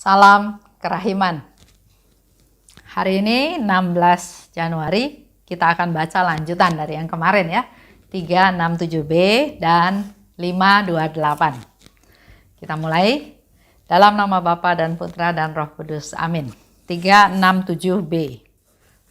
Salam kerahiman. Hari ini 16 Januari kita akan baca lanjutan dari yang kemarin ya. 367b dan 528. Kita mulai dalam nama Bapa dan Putra dan Roh Kudus. Amin. 367b.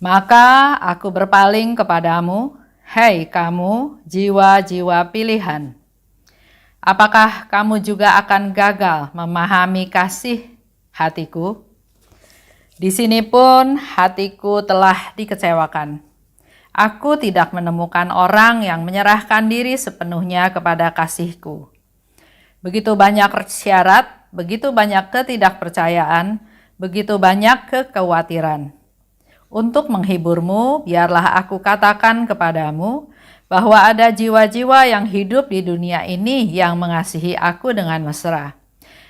Maka aku berpaling kepadamu, hei kamu jiwa-jiwa pilihan. Apakah kamu juga akan gagal memahami kasih hatiku? Di sini pun hatiku telah dikecewakan. Aku tidak menemukan orang yang menyerahkan diri sepenuhnya kepada kasihku. Begitu banyak syarat, begitu banyak ketidakpercayaan, begitu banyak kekhawatiran. Untuk menghiburmu, biarlah aku katakan kepadamu bahwa ada jiwa-jiwa yang hidup di dunia ini yang mengasihi aku dengan mesra.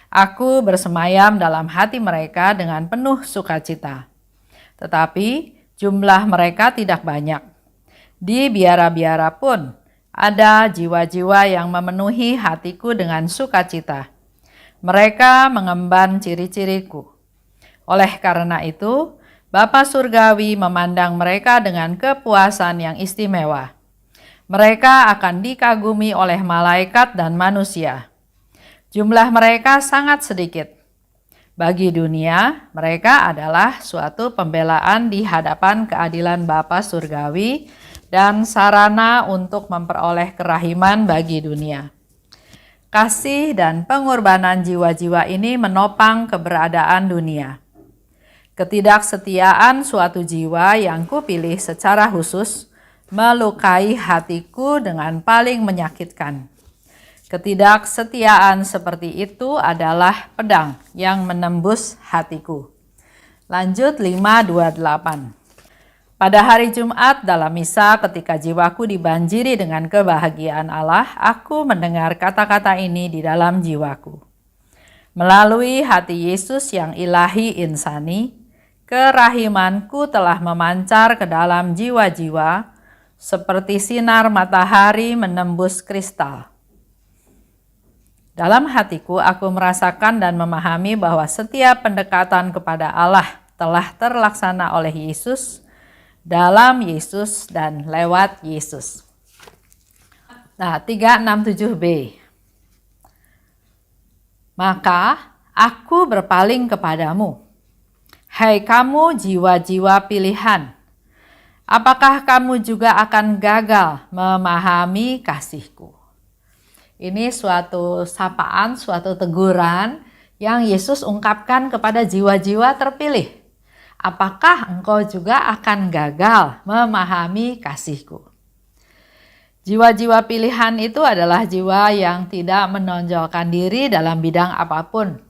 Aku bersemayam dalam hati mereka dengan penuh sukacita. Tetapi jumlah mereka tidak banyak. Di biara-biara pun ada jiwa-jiwa yang memenuhi hatiku dengan sukacita. Mereka mengemban ciri-ciriku. Oleh karena itu, Bapa Surgawi memandang mereka dengan kepuasan yang istimewa. Mereka akan dikagumi oleh malaikat dan manusia. Jumlah mereka sangat sedikit. Bagi dunia, mereka adalah suatu pembelaan di hadapan keadilan Bapa Surgawi dan sarana untuk memperoleh kerahiman bagi dunia. Kasih dan pengorbanan jiwa-jiwa ini menopang keberadaan dunia. Ketidaksetiaan suatu jiwa yang kupilih secara khusus melukai hatiku dengan paling menyakitkan. Ketidaksetiaan seperti itu adalah pedang yang menembus hatiku. Lanjut 528. Pada hari Jumat dalam misa ketika jiwaku dibanjiri dengan kebahagiaan Allah, aku mendengar kata-kata ini di dalam jiwaku. Melalui hati Yesus yang ilahi insani, kerahimanku telah memancar ke dalam jiwa-jiwa seperti sinar matahari menembus kristal. Dalam hatiku aku merasakan dan memahami bahwa setiap pendekatan kepada Allah telah terlaksana oleh Yesus, dalam Yesus dan lewat Yesus. Nah, 367b. Maka aku berpaling kepadamu, hei kamu jiwa-jiwa pilihan. Apakah kamu juga akan gagal memahami kasihku? Ini suatu sapaan, suatu teguran yang Yesus ungkapkan kepada jiwa-jiwa terpilih. Apakah engkau juga akan gagal memahami kasihku? Jiwa-jiwa pilihan itu adalah jiwa yang tidak menonjolkan diri dalam bidang apapun.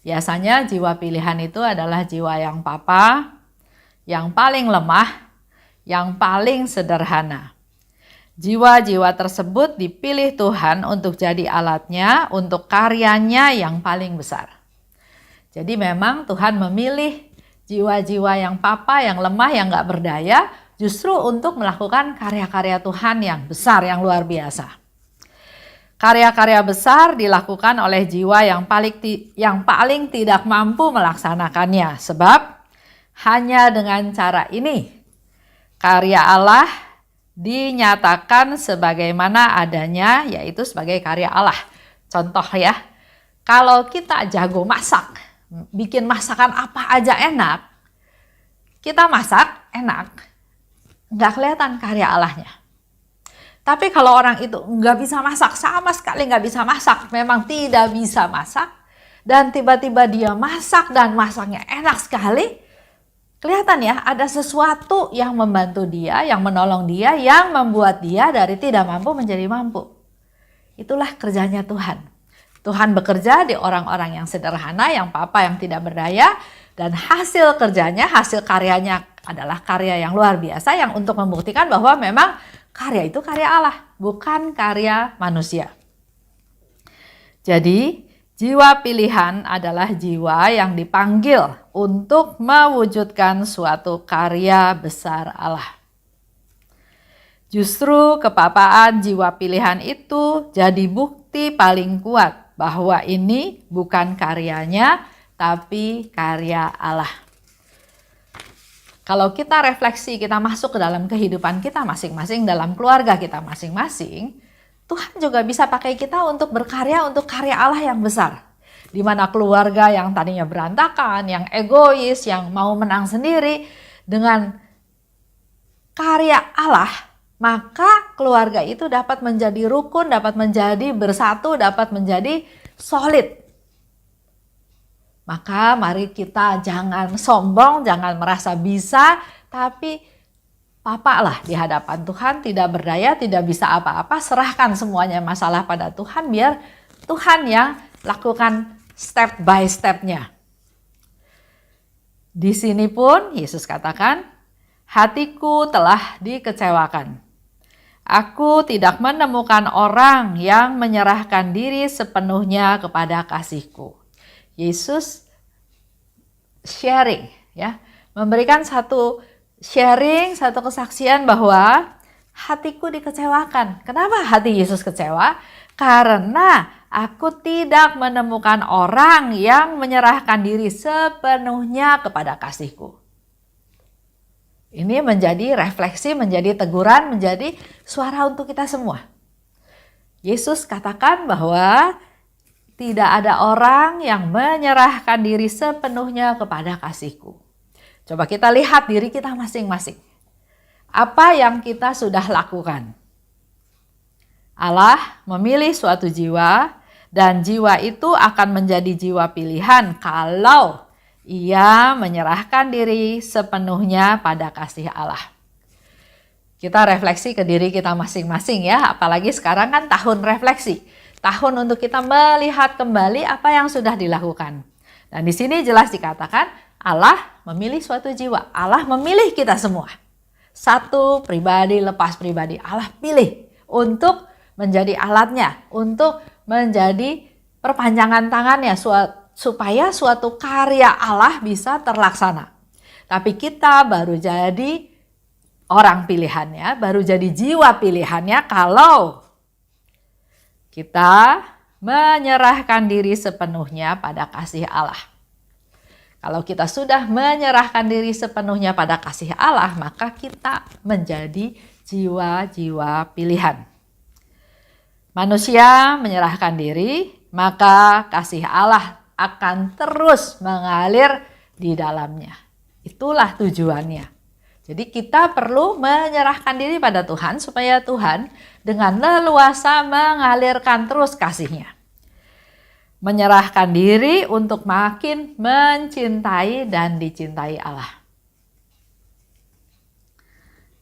Biasanya jiwa pilihan itu adalah jiwa yang papa, yang paling lemah, yang paling sederhana. Jiwa-jiwa tersebut dipilih Tuhan untuk jadi alatnya, untuk karyanya yang paling besar. Jadi memang Tuhan memilih jiwa-jiwa yang papa, yang lemah, yang gak berdaya, justru untuk melakukan karya-karya Tuhan yang besar, yang luar biasa. Karya-karya besar dilakukan oleh jiwa yang paling tidak mampu melaksanakannya. Sebab hanya dengan cara ini, karya Allah dinyatakan sebagaimana adanya, yaitu sebagai karya Allah. Contoh ya, kalau kita jago masak, bikin masakan apa aja enak, kita masak enak, nggak kelihatan karya Allahnya. Tapi kalau orang itu nggak bisa masak, sama sekali nggak bisa masak, memang tidak bisa masak, dan tiba-tiba dia masak dan masaknya enak sekali, kelihatan ya, ada sesuatu yang membantu dia, yang menolong dia, yang membuat dia dari tidak mampu menjadi mampu. Itulah kerjanya Tuhan. Tuhan bekerja di orang-orang yang sederhana, yang papa, yang tidak berdaya, dan hasil kerjanya, hasil karyanya adalah karya yang luar biasa yang untuk membuktikan bahwa memang karya itu karya Allah, bukan karya manusia. Jadi, jiwa pilihan adalah jiwa yang dipanggil untuk mewujudkan suatu karya besar Allah. Justru kepapaan jiwa pilihan itu jadi bukti paling kuat bahwa ini bukan karyanya tapi karya Allah. Kalau kita refleksi, kita masuk ke dalam kehidupan kita masing-masing, dalam keluarga kita masing-masing, Tuhan juga bisa pakai kita untuk berkarya untuk karya Allah yang besar. Di mana keluarga yang tadinya berantakan, yang egois, yang mau menang sendiri, dengan karya Allah, maka keluarga itu dapat menjadi rukun, dapat menjadi bersatu, dapat menjadi solid. Maka mari kita jangan sombong, jangan merasa bisa, tapi papaklah di hadapan Tuhan, tidak berdaya, tidak bisa apa-apa, serahkan semuanya masalah pada Tuhan, biar Tuhan yang lakukan step by step-nya. Di sini pun Yesus katakan, hatiku telah dikecewakan. Aku tidak menemukan orang yang menyerahkan diri sepenuhnya kepada kasihku. Yesus sharing, ya, memberikan satu sharing, satu kesaksian bahwa hatiku dikecewakan. Kenapa hati Yesus kecewa? Karena aku tidak menemukan orang yang menyerahkan diri sepenuhnya kepada kasihku. Ini menjadi refleksi, menjadi teguran, menjadi suara untuk kita semua. Yesus katakan bahwa tidak ada orang yang menyerahkan diri sepenuhnya kepada kasihku. Coba kita lihat diri kita masing-masing. Apa yang kita sudah lakukan? Allah memilih suatu jiwa, dan jiwa itu akan menjadi jiwa pilihan kalau ia menyerahkan diri sepenuhnya pada kasih Allah. Kita refleksi ke diri kita masing-masing ya, apalagi sekarang kan tahun refleksi. Tahun untuk kita melihat kembali apa yang sudah dilakukan. Dan di sini jelas dikatakan Allah memilih suatu jiwa. Allah memilih kita semua. Satu pribadi lepas pribadi. Allah pilih untuk menjadi alatnya. Untuk menjadi perpanjangan tangannya. Supaya suatu karya Allah bisa terlaksana. Tapi kita baru jadi orang pilihannya. Baru jadi jiwa pilihannya kalau kita menyerahkan diri sepenuhnya pada kasih Allah. Kalau kita sudah menyerahkan diri sepenuhnya pada kasih Allah, maka kita menjadi jiwa-jiwa pilihan. Manusia menyerahkan diri, maka kasih Allah akan terus mengalir di dalamnya. Itulah tujuannya. Jadi kita perlu menyerahkan diri pada Tuhan supaya Tuhan dengan leluasa mengalirkan terus kasih-Nya. Menyerahkan diri untuk makin mencintai dan dicintai Allah.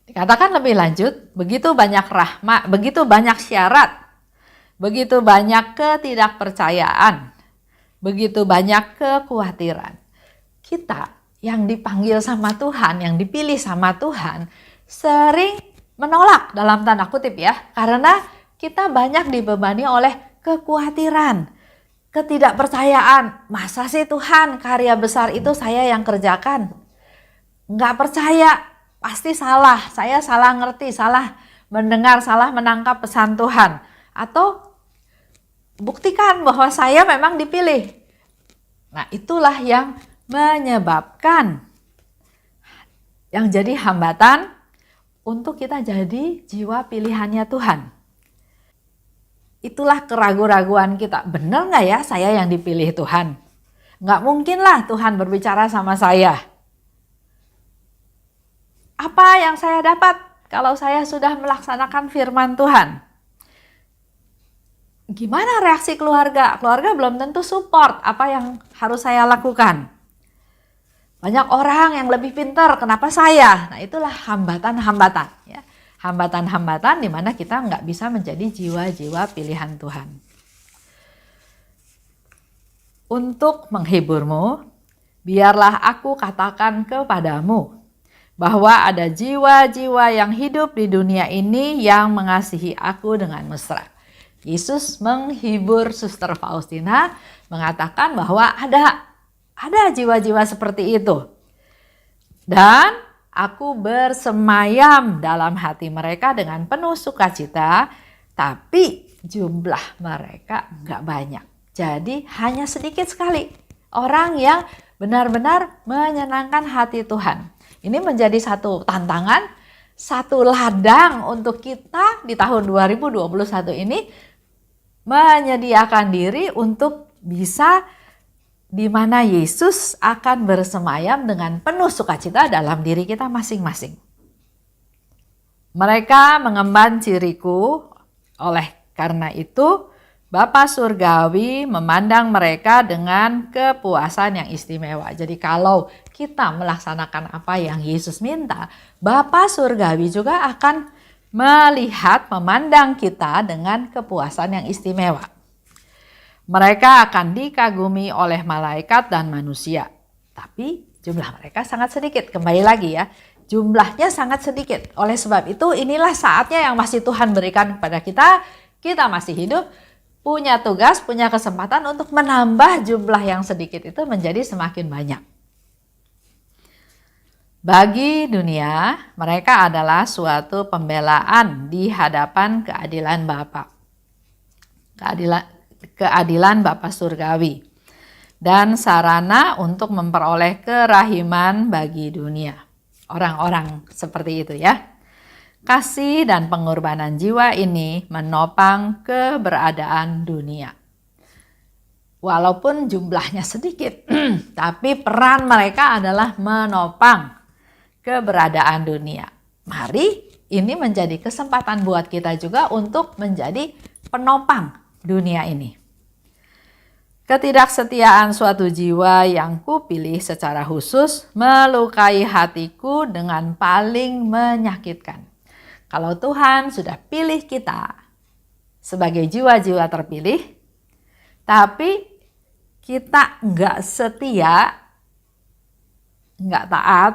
Dikatakan lebih lanjut, begitu banyak rahmat, begitu banyak syarat, begitu banyak ketidakpercayaan, begitu banyak kekhawatiran. Kita yang dipanggil sama Tuhan, yang dipilih sama Tuhan, sering menolak dalam tanda kutip ya. Karena kita banyak dibebani oleh kekhawatiran, ketidakpercayaan. Masa sih Tuhan karya besar itu saya yang kerjakan? Nggak percaya, pasti salah. Saya salah ngerti, salah mendengar, salah menangkap pesan Tuhan. Atau buktikan bahwa saya memang dipilih. Nah itulah yang menyebabkan yang jadi hambatan untuk kita jadi jiwa pilihannya Tuhan. Itulah keraguan-raguan kita. Benar nggak ya saya yang dipilih Tuhan? Nggak mungkin lah Tuhan berbicara sama saya. Apa yang saya dapat kalau saya sudah melaksanakan firman Tuhan? Gimana reaksi keluarga? Keluarga belum tentu support apa yang harus saya lakukan. Banyak orang yang lebih pintar, kenapa saya? Nah itulah hambatan-hambatan. Ya. Hambatan-hambatan di mana kita nggak bisa menjadi jiwa-jiwa pilihan Tuhan. Untuk menghiburmu, biarlah aku katakan kepadamu bahwa ada jiwa-jiwa yang hidup di dunia ini yang mengasihi aku dengan mesra. Yesus menghibur Suster Faustina, mengatakan bahwa ada jiwa-jiwa seperti itu. Dan aku bersemayam dalam hati mereka dengan penuh sukacita, tapi jumlah mereka enggak banyak. Jadi hanya sedikit sekali orang yang benar-benar menyenangkan hati Tuhan. Ini menjadi satu tantangan, satu ladang untuk kita di tahun 2021 ini menyediakan diri untuk bisa di mana Yesus akan bersemayam dengan penuh sukacita dalam diri kita masing-masing. Mereka mengemban ciriku, oleh karena itu Bapa Surgawi memandang mereka dengan kepuasan yang istimewa. Jadi kalau kita melaksanakan apa yang Yesus minta, Bapa Surgawi juga akan melihat, memandang kita dengan kepuasan yang istimewa. Mereka akan dikagumi oleh malaikat dan manusia. Tapi jumlah mereka sangat sedikit. Kembali lagi ya, jumlahnya sangat sedikit. Oleh sebab itu inilah saatnya yang masih Tuhan berikan kepada kita. Kita masih hidup, punya tugas, punya kesempatan untuk menambah jumlah yang sedikit itu menjadi semakin banyak. Bagi dunia, mereka adalah suatu pembelaan di hadapan keadilan Bapa. Keadilan Bapa Surgawi. Dan sarana untuk memperoleh kerahiman bagi dunia. Orang-orang seperti itu ya. Kasih dan pengorbanan jiwa ini menopang keberadaan dunia. Walaupun jumlahnya sedikit, tapi peran mereka adalah menopang keberadaan dunia. Mari ini menjadi kesempatan buat kita juga untuk menjadi penopang dunia ini. Ketidaksetiaan suatu jiwa yang kupilih secara khusus melukai hatiku dengan paling menyakitkan. Kalau Tuhan sudah pilih kita sebagai jiwa-jiwa terpilih, tapi kita nggak setia, nggak taat,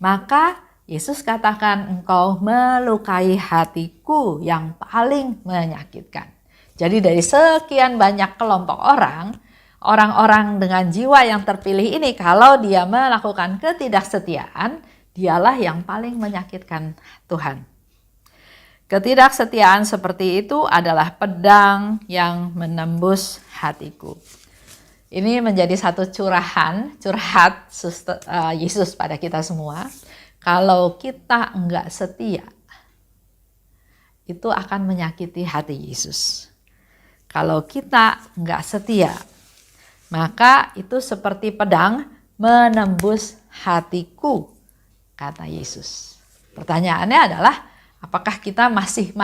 maka Yesus katakan engkau melukai hatiku yang paling menyakitkan. Jadi dari sekian banyak kelompok orang-orang dengan jiwa yang terpilih ini, kalau dia melakukan ketidaksetiaan, dialah yang paling menyakitkan Tuhan. Ketidaksetiaan seperti itu adalah pedang yang menembus hatiku. Ini menjadi satu curhat Yesus pada kita semua. Kalau kita enggak setia, itu akan menyakiti hati Yesus. Kalau kita enggak setia, maka itu seperti pedang menembus hatiku, kata Yesus. Pertanyaannya adalah, apakah kita masih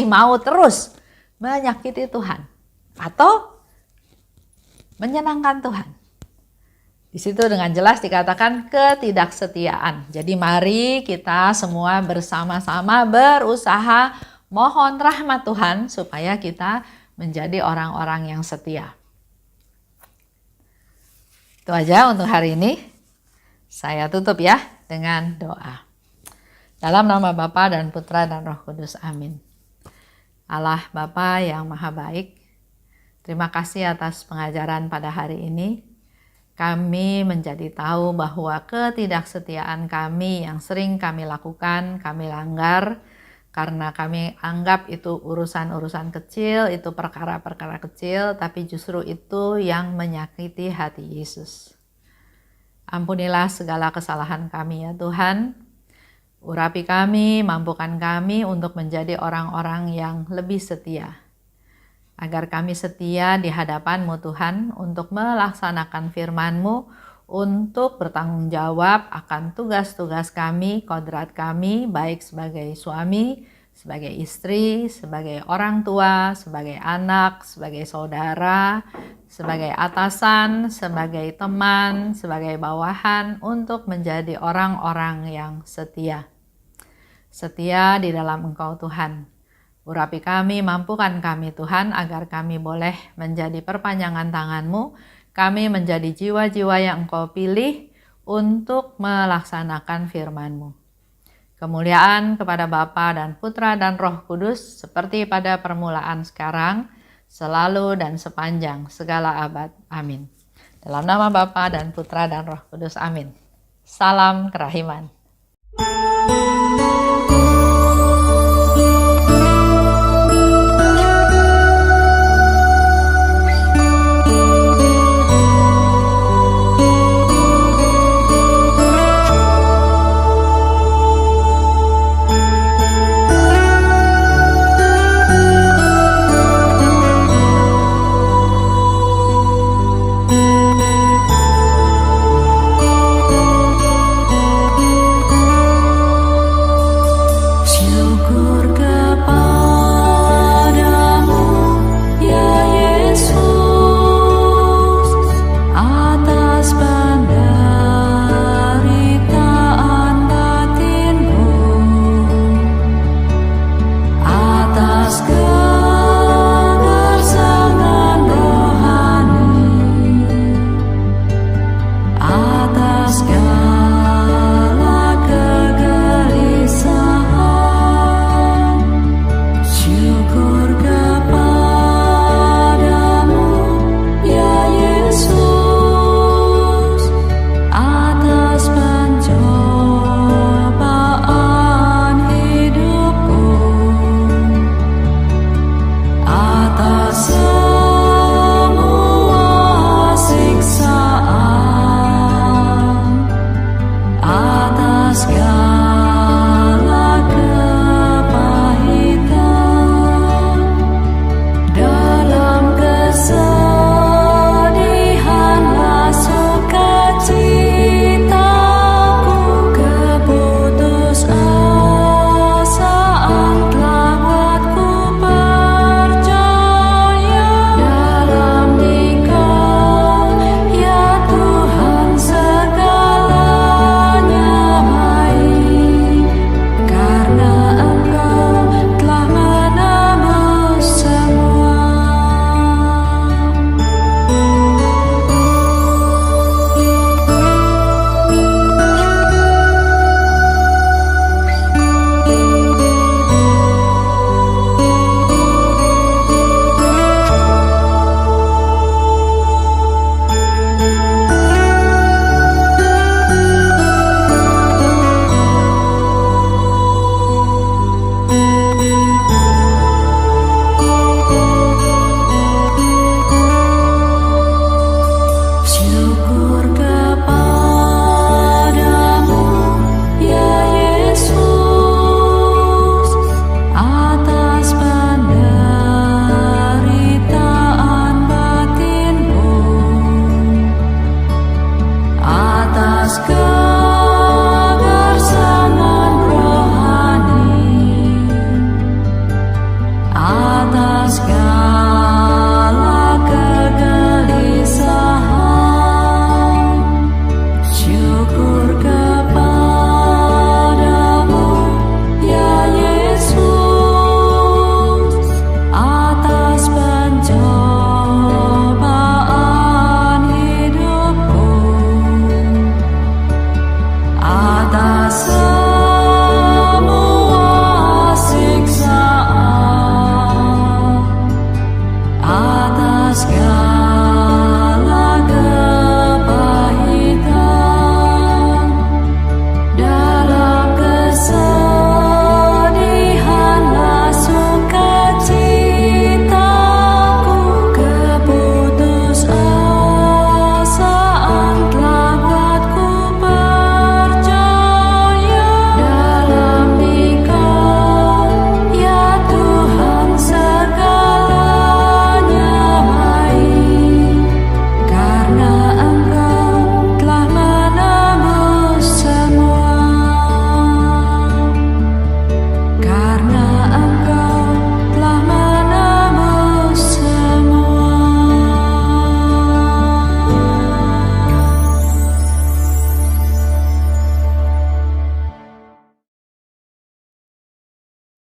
mau terus menyakiti Tuhan atau menyenangkan Tuhan? Di situ dengan jelas dikatakan ketidaksetiaan. Jadi mari kita semua bersama-sama berusaha mohon rahmat Tuhan supaya kita menjadi orang-orang yang setia. Itu aja untuk hari ini. Saya tutup ya dengan doa. Dalam nama Bapa dan Putra dan Roh Kudus, amin. Allah Bapa yang Maha Baik, terima kasih atas pengajaran pada hari ini. Kami menjadi tahu bahwa ketidaksetiaan kami yang sering kami lakukan, kami langgar, karena kami anggap itu urusan-urusan kecil, itu perkara-perkara kecil, tapi justru itu yang menyakiti hati Yesus. Ampunilah segala kesalahan kami ya Tuhan. Urapi kami, mampukan kami untuk menjadi orang-orang yang lebih setia. Agar kami setia di hadapan-Mu Tuhan untuk melaksanakan firman-Mu, untuk bertanggung jawab akan tugas-tugas kami, kodrat kami, baik sebagai suami, sebagai istri, sebagai orang tua, sebagai anak, sebagai saudara, sebagai atasan, sebagai teman, sebagai bawahan, untuk menjadi orang-orang yang setia. Setia di dalam Engkau Tuhan. Urapi kami, mampukan kami Tuhan, agar kami boleh menjadi perpanjangan tangan-Mu, kami menjadi jiwa-jiwa yang Engkau pilih untuk melaksanakan firman-Mu. Kemuliaan kepada Bapa dan Putra dan Roh Kudus, seperti pada permulaan sekarang, selalu dan sepanjang segala abad. Amin. Dalam nama Bapa dan Putra dan Roh Kudus, amin. Salam kerahiman.